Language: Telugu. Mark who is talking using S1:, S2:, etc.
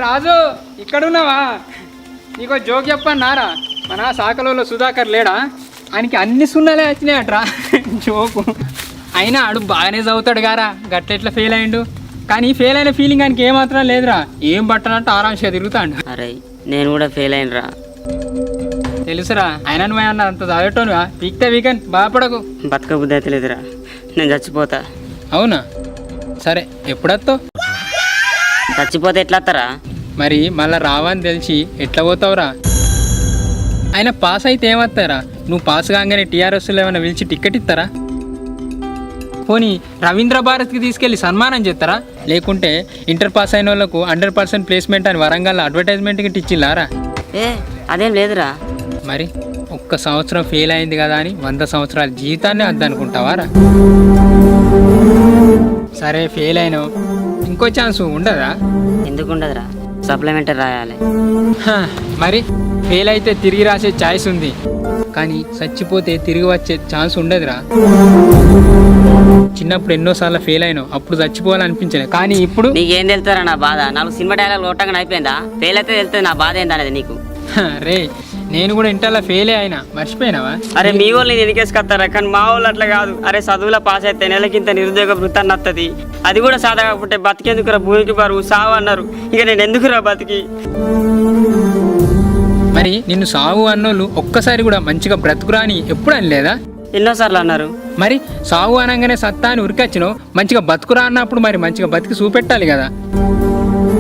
S1: రాజు ఇక్కడున్నావా? నీకో జోక్ చెప్పన్నారా? మన సాకలలో సుధాకర్ లేడా? ఆయనకి అన్ని సున్నాలే వచ్చినాయట్రా. జోకు అయినా ఆడు బాగానే చదువుతాడు గారా, గట్లెట్లా ఫెయిల్ అయ్యిండు. కానీ ఫెయిల్ అయిన ఫీలింగ్ ఆయనకి ఏమాత్రం లేదురా. ఏం పట్టనట్టు ఆరాంశగా తిరుగుతాడు.
S2: అరే నేను కూడా ఫెయిల్ అయినరా.
S1: తెలుసురా, అయినా నువ్వు అన్న అంత చదివేటోనువా? పీక్తే వీకెండ్ బాధపడకు.
S2: బతక బుద్ధి అయితే లేదురా, నేను చచ్చిపోతా.
S1: అవునా? సరే ఎప్పుడొస్తావు?
S2: చచ్చిపోతే ఎట్లా వస్తారా?
S1: మరి మళ్ళీ రావని తెలిసి ఎట్లా పోతావురా? ఆయన పాస్ అయితే ఏమవుతారా? నువ్వు పాస్ కాగానే టీఆర్ఎస్లో ఏమైనా పిలిచి టికెట్ ఇస్తారా? పోనీ రవీంద్ర భారత్కి తీసుకెళ్ళి సన్మానం చేస్తారా? లేకుంటే ఇంటర్ పాస్ అయిన వాళ్ళకు 100% ప్లేస్మెంట్ అని వరంగల్ అడ్వర్టైజ్మెంట్కి ఇచ్చిల్లారా?
S2: ఏ అదేం లేదురా.
S1: మరి ఒక్క సంవత్సరం ఫెయిల్ అయింది కదా అని 100 సంవత్సరాల జీవితాన్ని వద్దనుకుంటావారా? సరే ఫెయిల్ అయినావు, ఇంకో ఛాన్స్ ఉండదా?
S2: ఎందుకు ఉండదురా, సప్లిమెంటరీ రాయాలి.
S1: మరి ఫెయిల్ అయితే తిరిగి రాసే ఛాయిస్ ఉంది, కానీ చచ్చిపోతే తిరిగి వచ్చే ఛాన్స్ ఉండదురా. చిన్నప్పుడు ఎన్నోసార్లు ఫెయిల్ అయినావు, అప్పుడు చచ్చిపోవాలనిపించలేదు. కానీ ఇప్పుడు
S2: నీకేం తెలుస్తారా నా బాధ? 4 సినిమా డైలాగ్ కొట్టగానే అయిపోయిందా? ఫెయిల్ అయితే తెలుస్తుంది నా బాధ ఏందనేది నీకు.
S1: రే నేను కూడా ఇంటర్లో ఫెయిలే అయినా, మర్చిపోయినావా?
S2: అరే మీ వాళ్ళు నేను ఎనికేసుకొస్తారా, కానీ మా వాళ్ళు అట్లా కాదు. అరే చదువులో పాస్ అయితే నెలకింత నిరుద్యోగ వృత్తాన్ని వస్తుంది, అది కూడా సాదా కాకుంటే బతికేందుకురా భూమికి బరువు సావు అన్నారు. ఇక నేను ఎందుకురా బతికి?
S1: మరి నిన్ను సావు అన్నోళ్ళు ఒక్కసారి కూడా మంచిగా బ్రతుకురా అని ఎప్పుడు అనలేదా?
S2: ఎన్నోసార్లు అన్నారు.
S1: మరి సావు అనగానే సత్తా అని ఉరికొచ్చినావు, మంచిగా బతుకురా అన్నప్పుడు మరి మంచిగా బతికి చూపెట్టాలి కదా.